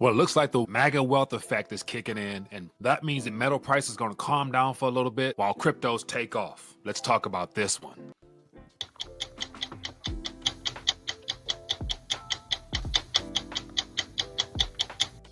Well, it looks like the MAGA wealth effect is kicking in, and that means that metal price is going to calm down for a little bit while cryptos take off. Let's talk about this one.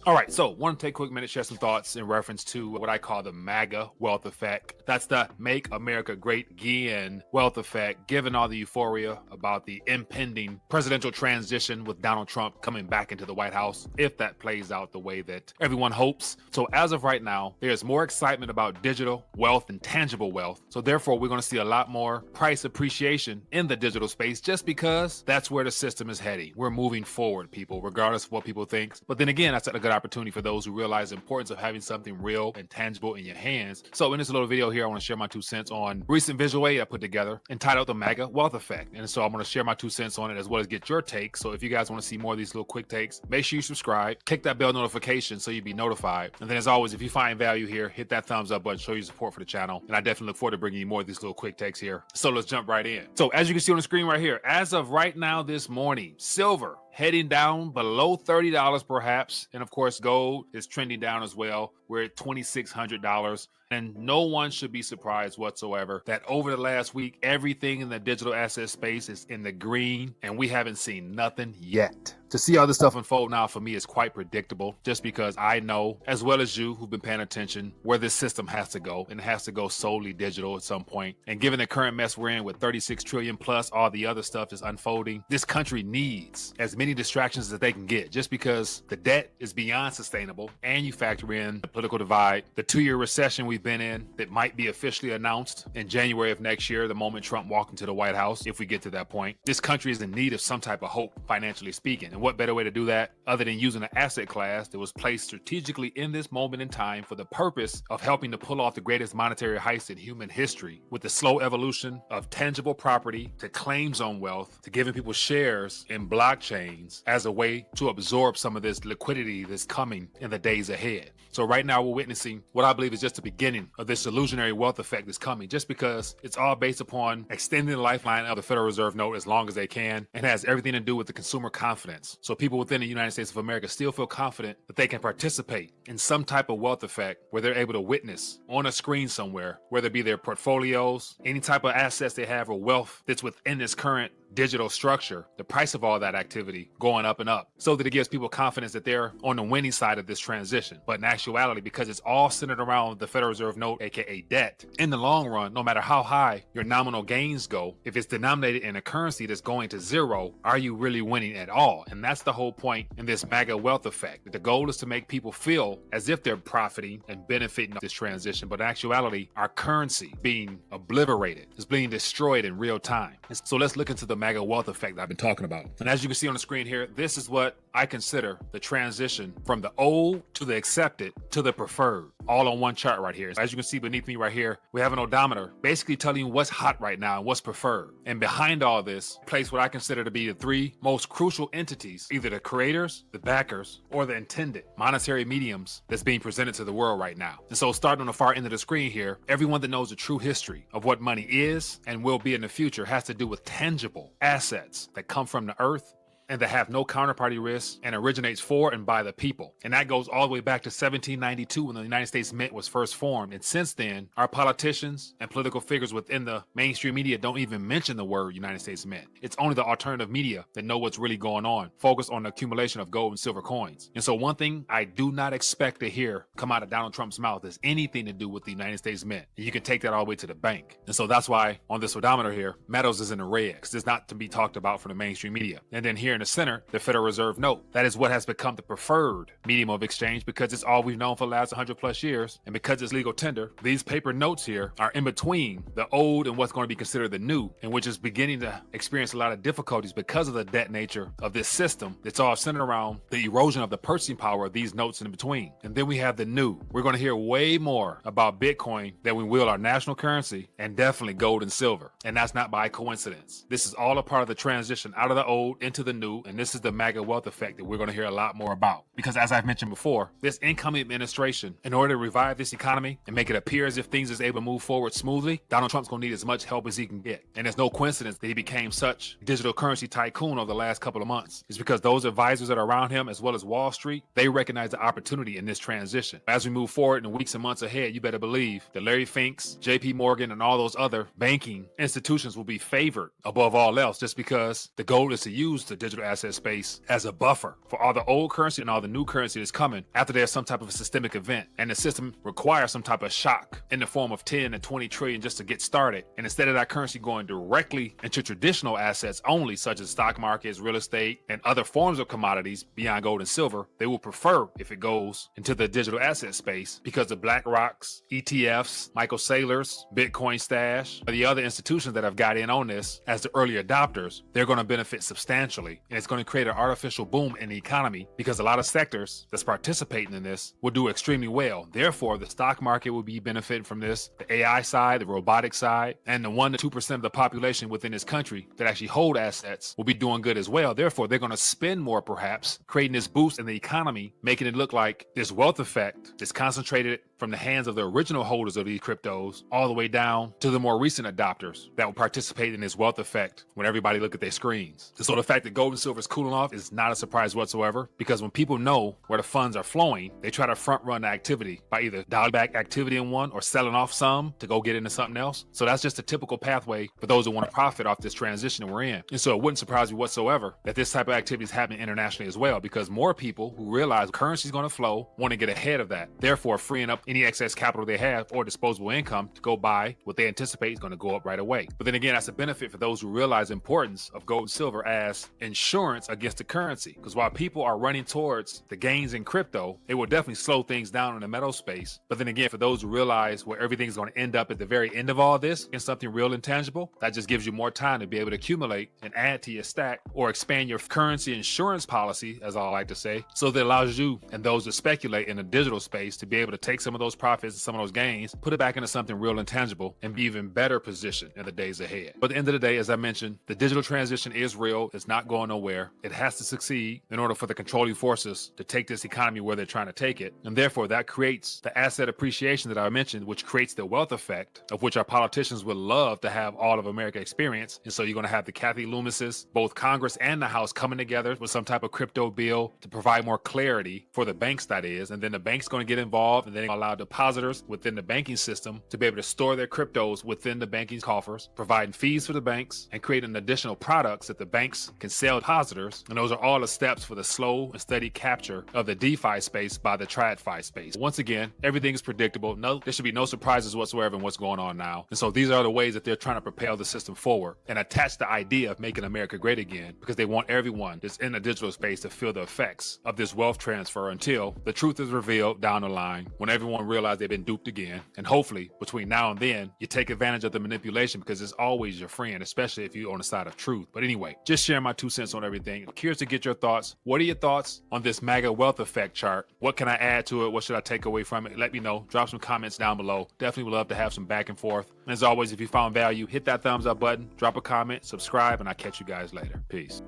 All right, so want to take a quick minute, share some thoughts in reference to what I call the MAGA wealth effect. That's the Make America Great Again wealth effect, given all the euphoria about the impending presidential transition with Donald Trump coming back into the White House, if that plays out the way that everyone hopes. So as of right now, there's more excitement about digital wealth and tangible wealth. So therefore, we're going to see a lot more price appreciation in the digital space just because that's where the system is heading. We're moving forward, people, regardless of what people think. But then again, that's a good opportunity for those who realize the importance of having something real and tangible in your hands. So in this little video here, I want to share my 2 cents on recent visual aid I put together entitled the MAGA Wealth Effect. And so I'm going to share my 2 cents on it as well as get your take. So if you guys want to see more of these little quick takes, make sure you subscribe, click that bell notification so you'll be notified. And then as always, if you find value here, hit that thumbs up button, show your support for the channel. And I definitely look forward to bringing you more of these little quick takes here. So let's jump right in. So as you can see on the screen right here, as of right now this morning, silver heading down below $30 perhaps. And of course, gold is trending down as well. We're at $2,600. And no one should be surprised whatsoever that over the last week, everything in the digital asset space is in the green and we haven't seen nothing yet. To see all this stuff unfold now for me is quite predictable just because I know, as well as you who've been paying attention, where this system has to go, and it has to go solely digital at some point. And given the current mess we're in with 36 trillion plus all the other stuff is unfolding, this country needs as many distractions as they can get just because the debt is beyond sustainable and you factor in the political divide, the 2-year recession we've been in that might be officially announced in January of next year, the moment Trump walked into the White House, if we get to that point. This country is in need of some type of hope, financially speaking. And what better way to do that other than using an asset class that was placed strategically in this moment in time for the purpose of helping to pull off the greatest monetary heist in human history with the slow evolution of tangible property to claims on wealth to giving people shares in blockchains as a way to absorb some of this liquidity that's coming in the days ahead. So right now we're witnessing what I believe is just the beginning of this illusionary wealth effect that's coming just because it's all based upon extending the lifeline of the Federal Reserve note as long as they can and has everything to do with the consumer confidence. So people within the United States of America still feel confident that they can participate in some type of wealth effect where they're able to witness on a screen somewhere, whether it be their portfolios, any type of assets they have or wealth that's within this current digital structure, the price of all that activity going up and up, so that it gives people confidence that they're on the winning side of this transition. But in actuality, because it's all centered around the Federal Reserve note, aka debt, in the long run, no matter how high your nominal gains go, if it's denominated in a currency that's going to zero, are you really winning at all? And that's the whole point in this MAGA wealth effect. The goal is to make people feel as if they're profiting and benefiting of this transition, but in actuality, our currency being obliterated is being destroyed in real time. And so let's look into the MAGA wealth effect that I've been talking about. And as you can see on the screen here, this is what I consider the transition from the old to the accepted to the preferred, all on one chart right here. As you can see beneath me right here, we have an odometer basically telling you what's hot right now and what's preferred. And behind all this, place what I consider to be the 3 most crucial entities, either the creators, the backers, or the intended monetary mediums that's being presented to the world right now. And so starting on the far end of the screen here, everyone that knows the true history of what money is and will be in the future has to do with tangible assets that come from the earth and that have no counterparty risk and originates for and by the people. And that goes all the way back to 1792 when the United States Mint was first formed. And since then, our politicians and political figures within the mainstream media don't even mention the word United States Mint. It's only the alternative media that know what's really going on, focused on the accumulation of gold and silver coins. And so one thing I do not expect to hear come out of Donald Trump's mouth is anything to do with the United States Mint. And you can take that all the way to the bank. And so that's why on this odometer here, metals is in the red, because it's not to be talked about from the mainstream media. And then here in the center, the Federal Reserve note. That is what has become the preferred medium of exchange because it's all we've known for the last 100 plus years. And because it's legal tender, these paper notes here are in between the old and what's going to be considered the new, and which is beginning to experience a lot of difficulties because of the debt nature of this system. It's all centered around the erosion of the purchasing power of these notes in between. And then we have the new. We're going to hear way more about Bitcoin than we will our national currency, and definitely gold and silver. And that's not by coincidence. This is all a part of the transition out of the old into the new new, and this is the MAGA wealth effect that we're going to hear a lot more about. Because as I've mentioned before, this incoming administration, in order to revive this economy and make it appear as if things is able to move forward smoothly, Donald Trump's going to need as much help as he can get. And it's no coincidence that he became such digital currency tycoon over the last couple of months. It's because those advisors that are around him, as well as Wall Street, they recognize the opportunity in this transition. As we move forward in the weeks and months ahead, you better believe that Larry Fink's, JP Morgan, and all those other banking institutions will be favored above all else, just because the goal is to use the digital asset space as a buffer for all the old currency and all the new currency that's coming after there's some type of a systemic event. And the system requires some type of shock in the form of 10 and 20 trillion just to get started. And instead of that currency going directly into traditional assets only, such as stock markets, real estate, and other forms of commodities beyond gold and silver, they will prefer if it goes into the digital asset space, because the BlackRocks, ETFs, Michael Saylor's, Bitcoin Stash, or the other institutions that have got in on this as the early adopters, they're going to benefit substantially. And it's going to create an artificial boom in the economy, because a lot of sectors that's participating in this will do extremely well. Therefore, the stock market will be benefiting from this, the AI side, the robotic side, and the 1 to 2% of the population within this country that actually hold assets will be doing good as well. Therefore, they're going to spend more, perhaps, creating this boost in the economy, making it look like this wealth effect is concentrated from the hands of the original holders of these cryptos all the way down to the more recent adopters that will participate in this wealth effect when everybody look at their screens. So the fact that gold and silver is cooling off is not a surprise whatsoever, because when people know where the funds are flowing, they try to front run the activity by either dialing back activity in one or selling off some to go get into something else. So that's just a typical pathway for those who want to profit off this transition that we're in. And so it wouldn't surprise me whatsoever that this type of activity is happening internationally as well, because more people who realize currency is going to flow want to get ahead of that, therefore freeing up any excess capital they have or disposable income to go buy what they anticipate is going to go up right away. But then again, that's a benefit for those who realize the importance of gold and silver as insurance against the currency. Because while people are running towards the gains in crypto, it will definitely slow things down in the metal space. But then again, for those who realize where everything's going to end up at the very end of all this in something real and tangible, that just gives you more time to be able to accumulate and add to your stack or expand your currency insurance policy, as I like to say, so that allows you and those that speculate in the digital space to be able to take some of those profits and some of those gains, put it back into something real and tangible, and be even better positioned in the days ahead. But at the end of the day, as I mentioned, the digital transition is real. It's not going nowhere. It has to succeed in order for the controlling forces to take this economy where they're trying to take it. And therefore, that creates the asset appreciation that I mentioned, which creates the wealth effect, of which our politicians would love to have all of America experience. And so you're going to have the Kathy Loomises, both Congress and the House, coming together with some type of crypto bill to provide more clarity for the banks, that is. And then the bank's going to get involved, and then allow depositors within the banking system to be able to store their cryptos within the banking coffers, providing fees for the banks and creating additional products that the banks can sell to depositors. And those are all the steps for the slow and steady capture of the DeFi space by the TradFi space. Once again, everything is predictable. There should be no surprises whatsoever in what's going on now. And so these are the ways that they're trying to propel the system forward and attach the idea of making America great again, because they want everyone that's in the digital space to feel the effects of this wealth transfer until the truth is revealed down the line, when everyone realizes they've been duped again. And hopefully between now and then, you take advantage of the manipulation, because it's always your friend, especially if you're on the side of truth. But anyway, just sharing my 2 cents on everything. I'm curious to get your thoughts. What are your thoughts on this MAGA wealth effect chart? What can I add to it? What should I take away from it? Let me know. Drop some comments down below. Definitely would love to have some back and forth. And as always, if you found value, hit that thumbs up button, drop a comment, subscribe, and I'll catch you guys later. Peace.